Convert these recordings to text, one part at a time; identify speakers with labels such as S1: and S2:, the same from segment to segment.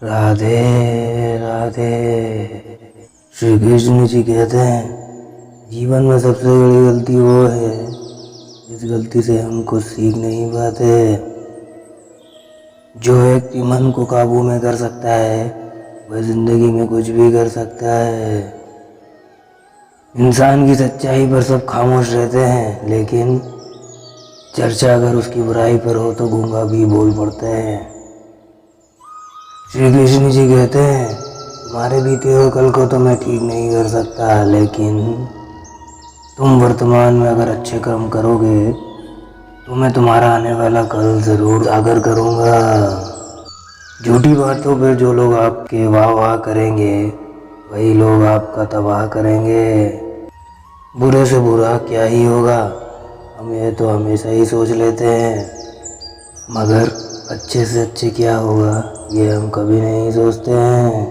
S1: राधे राधे। श्री कृष्ण जी कहते हैं जीवन में सबसे बड़ी गलती वो है जिस गलती से हम कुछ सीख नहीं पाते। जो व्यक्ति मन को काबू में कर सकता है वह जिंदगी में कुछ भी कर सकता है। इंसान की सच्चाई पर सब खामोश रहते हैं, लेकिन चर्चा अगर उसकी बुराई पर हो तो गूंगा भी बोल पड़ते हैं। श्री कृष्ण जी कहते हैं तुम्हारे बीते हुए कल को तो मैं ठीक नहीं कर सकता, लेकिन तुम वर्तमान में अगर अच्छे कर्म करोगे तो मैं तुम्हारा आने वाला कल जरूर उजागर करूँगा। झूठी बातों पर जो लोग आपके वाह वाह करेंगे वही लोग आपका तबाह करेंगे। बुरे से बुरा क्या ही होगा, हम ये तो हमेशा ही सोच लेते हैं, मगर अच्छे से अच्छे क्या होगा ये हम कभी नहीं सोचते हैं।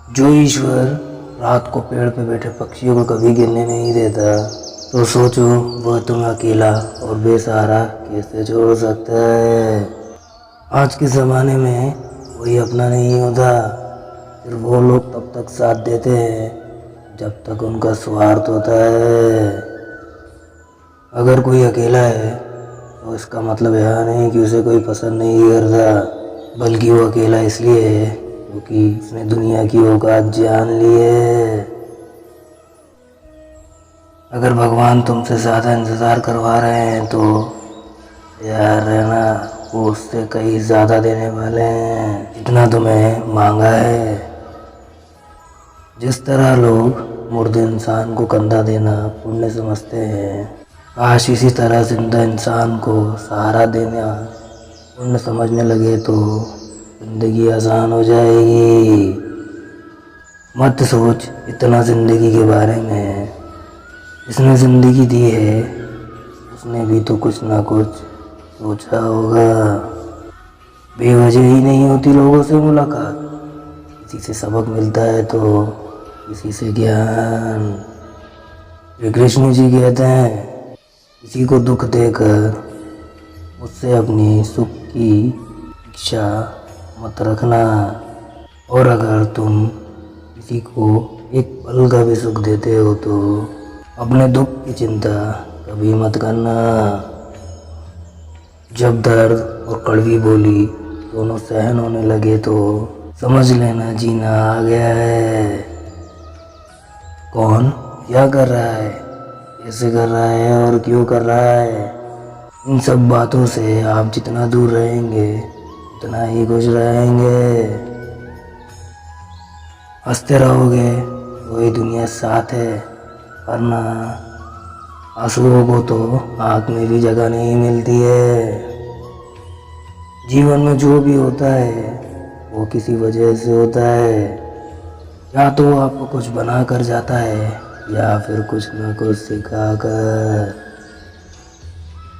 S1: जो ईश्वर रात को पेड़ पे बैठे पक्षियों को कभी गिरने नहीं देता, तो सोचो वह तुम्हें अकेला और बेसहारा कैसे छोड़ सकता है। आज के ज़माने में कोई अपना नहीं होता, सिर्फ वो लोग तब तक साथ देते हैं जब तक उनका स्वार्थ होता है। अगर कोई अकेला है तो इसका मतलब यह नहीं कि उसे कोई पसंद नहीं करता, बल्कि वो अकेला इसलिए है क्योंकि उसने दुनिया की औकात जान ली है। अगर भगवान तुमसे ज़्यादा इंतज़ार करवा रहे हैं तो यार रहना, वो उससे कहीं ज़्यादा देने वाले हैं जितना तुम्हें मांगा है। जिस तरह लोग मुर्दे इंसान को कंधा देना पुण्य समझते हैं, काश इसी तरह जिंदा इंसान को सहारा देना पुण्य समझने लगे तो जिंदगी आसान हो जाएगी। मत सोच इतना जिंदगी के बारे में, जिसने जिंदगी दी है उसने भी तो कुछ ना कुछ सोचा होगा। बेवजह ही नहीं होती लोगों से मुलाकात, किसी से सबक मिलता है तो किसी से ज्ञान। श्री कृष्ण जी कहते हैं किसी को दुख देकर उससे अपनी सुख की इच्छा मत रखना, और अगर तुम किसी को एक पल का भी सुख देते हो तो अपने दुख की चिंता कभी मत करना। जब दर्द और कड़वी बोली दोनों सहन होने लगे तो समझ लेना जीना आ गया है। कौन क्या कर रहा है, कैसे कर रहा है और क्यों कर रहा है, इन सब बातों से आप जितना दूर रहेंगे उतना ही खुश रहेंगे। हंसते रहोगे वही दुनिया साथ है, वरना आंसुओं को तो आँख में भी जगह नहीं मिलती है। जीवन में जो भी होता है वो किसी वजह से होता है, या तो वो आपको कुछ बना कर जाता है या फिर कुछ न कुछ सिखा कर।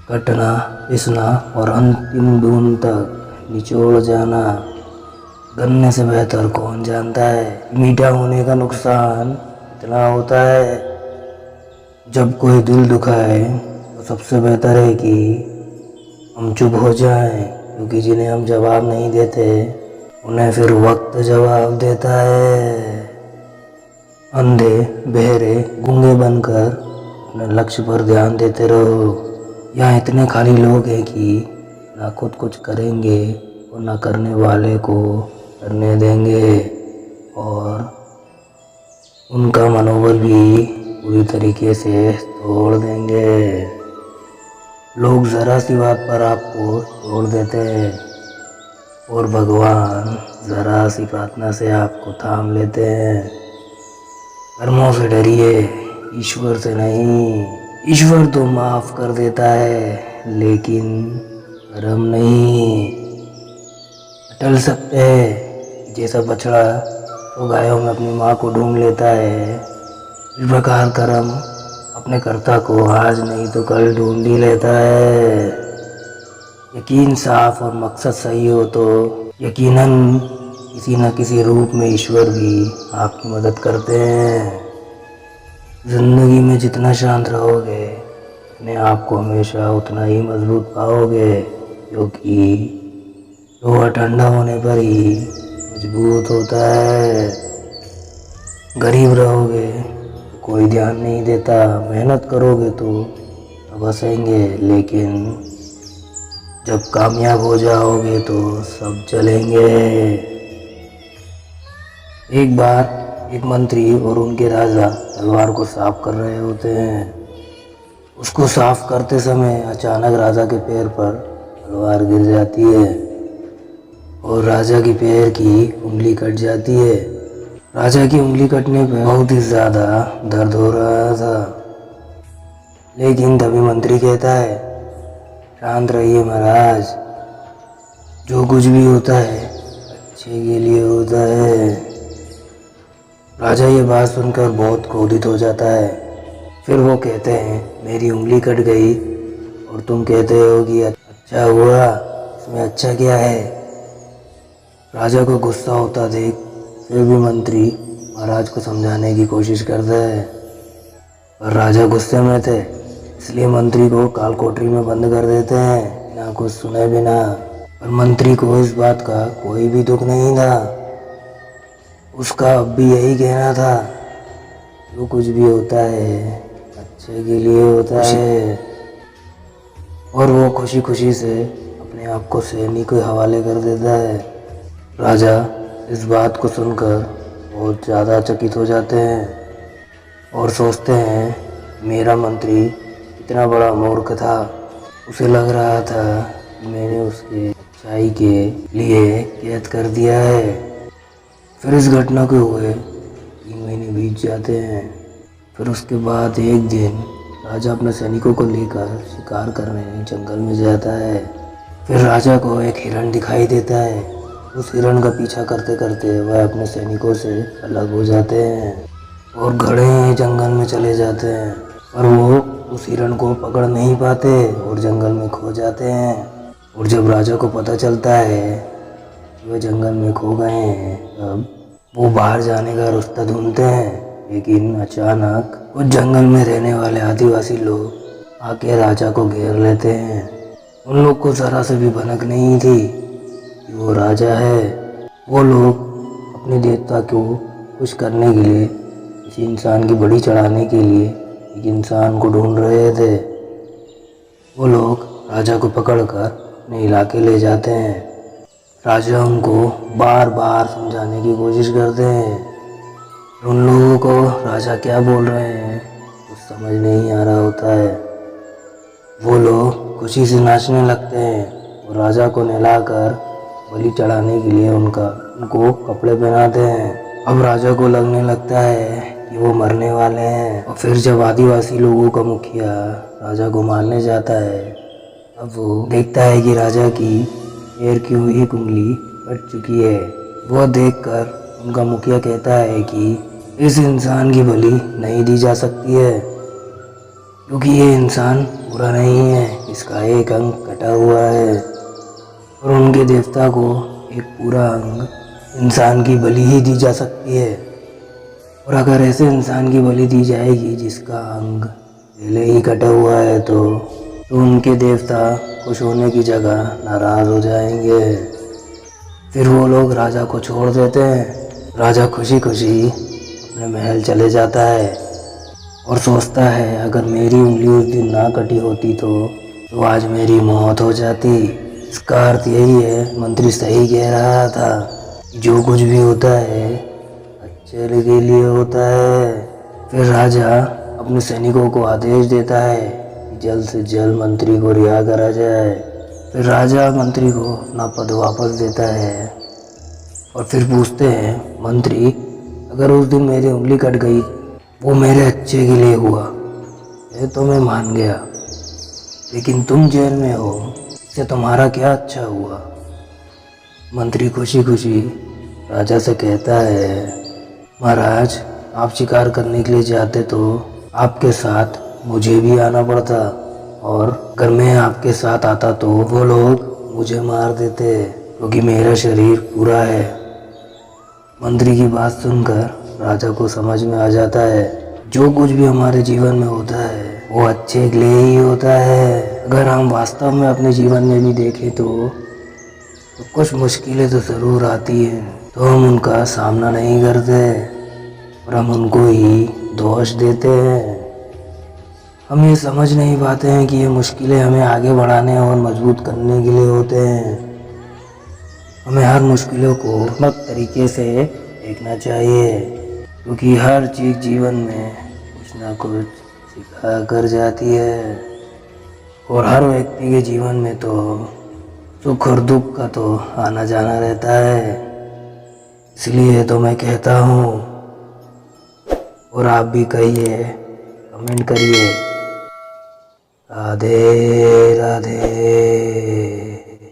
S1: कटना पिसना और अंतिम बूंद तक निचोड़ जाना, गन्ने से बेहतर कौन जानता है। मीठा होने का नुकसान इतना होता है, जब कोई दिल दुखाए तो सबसे बेहतर है कि हम चुप हो जाएं, क्योंकि जिन्हें हम जवाब नहीं देते उन्हें फिर वक्त जवाब देता है। अंधे बहरे गूंगे बनकर अपने लक्ष्य पर ध्यान देते रहो। यहाँ इतने खाली लोग हैं कि ना खुद कुछ करेंगे और ना करने वाले को करने देंगे, और उनका मनोबल भी पूरी तरीके से तोड़ देंगे। लोग ज़रा सी बात पर आपको तोड़ देते हैं और भगवान ज़रा सी प्रार्थना से आपको थाम लेते हैं। कर्मों से डरिए, ईश्वर से नहीं। ईश्वर तो माफ़ कर देता है लेकिन कर्म नहीं। टल सकते हैं जैसा बछड़ा तो गायों में अपनी माँ को ढूंढ लेता है, इस प्रकार कर्म अपने कर्ता को आज नहीं तो कल ढूंढ ही लेता है। यकीन साफ और मकसद सही हो तो यकीनन किसी न किसी रूप में ईश्वर भी आपकी मदद करते हैं। जिंदगी में जितना शांत रहोगे अपने आप को हमेशा उतना ही मजबूत पाओगे, क्योंकि लोहा ठंडा होने पर ही मजबूत होता है। गरीब रहोगे तो कोई ध्यान नहीं देता, मेहनत करोगे तो सब हंसेंगे, लेकिन जब कामयाब हो जाओगे तो सब चलेंगे। एक बार एक मंत्री और उनके राजा तलवार को साफ कर रहे होते हैं। उसको साफ करते समय अचानक राजा के पैर पर तलवार गिर जाती है और राजा की पैर की उंगली कट जाती है। राजा की उंगली कटने पर बहुत ही ज़्यादा दर्द हो रहा था, लेकिन तभी मंत्री कहता है, शांत रहिए महाराज, जो कुछ भी होता है अच्छे के लिए होता है। राजा ये बात सुनकर बहुत क्रोधित हो जाता है। फिर वो कहते हैं, मेरी उंगली कट गई और तुम कहते हो कि अच्छा हुआ, इसमें अच्छा क्या है। राजा को गुस्सा होता देख फिर भी मंत्री महाराज को समझाने की कोशिश करता है, पर राजा गुस्से में थे, इसलिए मंत्री को काल कोठरी में बंद कर देते हैं बिना कुछ सुने बिना। पर मंत्री को इस बात का कोई भी दुख नहीं था। उसका अब भी यही कहना था, जो कुछ भी होता है अच्छे के लिए होता है। और वो खुशी खुशी से अपने आप को सैनिक के हवाले कर देता है। राजा इस बात को सुनकर बहुत ज़्यादा चकित हो जाते हैं और सोचते हैं, मेरा मंत्री इतना बड़ा मूर्ख था, उसे लग रहा था कि मैंने उसके अच्छाई के लिए कैद कर दिया है। फिर इस घटना को हुए 3 महीने बीत जाते हैं। फिर उसके बाद एक दिन राजा अपने सैनिकों को लेकर शिकार करने जंगल में जाता है। फिर राजा को एक हिरण दिखाई देता है। उस हिरण का पीछा करते करते वह अपने सैनिकों से अलग हो जाते हैं और घने जंगल में चले जाते हैं, पर वो उस हिरण को पकड़ नहीं पाते और जंगल में खो जाते हैं। और जब राजा को पता चलता है कि वह जंगल में खो गए हैं, तब वो बाहर जाने का रास्ता ढूंढते हैं, लेकिन अचानक उस जंगल में रहने वाले आदिवासी लोग आके राजा को घेर लेते हैं। उन लोग को ज़रा से भी भनक नहीं थी कि वो राजा है। वो लोग अपने देवता को खुश करने के लिए, किसी इंसान की बलि चढ़ाने के लिए एक इंसान को ढूंढ रहे थे। वो लोग राजा को पकड़कर अपने इलाके ले जाते हैं। राजा उनको बार बार समझाने की कोशिश करते हैं। उन लोगों को राजा क्या बोल रहे हैं कुछ समझ नहीं आ रहा होता है। वो लोग खुशी से नाचने लगते हैं और राजा को नहलाकर बलि चढ़ाने के लिए उनको कपड़े पहनाते हैं। अब राजा को लगने लगता है कि वो मरने वाले हैं। और फिर जब आदिवासी लोगों का मुखिया राजा को मारने जाता है, तब वो देखता है कि राजा की पैर की एक उंगली कट चुकी है। वो देखकर उनका मुखिया कहता है कि इस इंसान की बलि नहीं दी जा सकती है, क्योंकि ये इंसान बुरा नहीं है, इसका एक अंग कटा हुआ है। और उनके देवता को एक पूरा अंग इंसान की बलि ही दी जा सकती है। और अगर ऐसे इंसान की बलि दी जाएगी जिसका अंग पहले ही कटा हुआ है, तो उनके देवता खुश होने की जगह नाराज़ हो जाएंगे। फिर वो लोग राजा को छोड़ देते हैं। राजा खुशी खुशी अपने महल चले जाता है और सोचता है, अगर मेरी उंगली उस दिन ना कटी होती तो आज मेरी मौत हो जाती। इसका अर्थ यही है, मंत्री सही कह रहा था, जो कुछ भी होता है अच्छे के लिए होता है। फिर राजा अपने सैनिकों को आदेश देता है कि जल्द से जल्द मंत्री को रिहा करा जाए। फिर राजा मंत्री को अपना पद वापस देता है और फिर पूछते हैं, मंत्री, अगर उस दिन मेरी उंगली कट गई वो मेरे अच्छे के लिए हुआ, ये तो मैं मान गया, लेकिन तुम जेल में हो, इससे तुम्हारा क्या अच्छा हुआ। मंत्री खुशी खुशी राजा से कहता है, महाराज, आप शिकार करने के लिए जाते तो आपके साथ मुझे भी आना पड़ता, और अगर मैं आपके साथ आता तो वो लोग मुझे मार देते, क्योंकि मेरा शरीर पूरा है। मंत्री की बात सुनकर राजा को समझ में आ जाता है, जो कुछ भी हमारे जीवन में होता है वो अच्छे के लिए ही होता है। अगर हम वास्तव में अपने जीवन में भी देखें तो तो कुछ मुश्किलें तो ज़रूर आती हैं, तो हम उनका सामना नहीं करते और हम उनको ही दोष देते हैं। हम ये समझ नहीं पाते हैं कि ये मुश्किलें हमें आगे बढ़ाने और मजबूत करने के लिए होते हैं। हमें हर मुश्किलों को सकारात्मक तरीके से देखना चाहिए, क्योंकि हर चीज़ जीवन में कुछ ना कुछ सिखा कर जाती है और हर व्यक्ति के जीवन में तो सुख और दुख का तो आना जाना रहता है। इसलिए तो मैं कहता हूँ, और आप भी कहिए, कमेंट करिए। राधे राधे।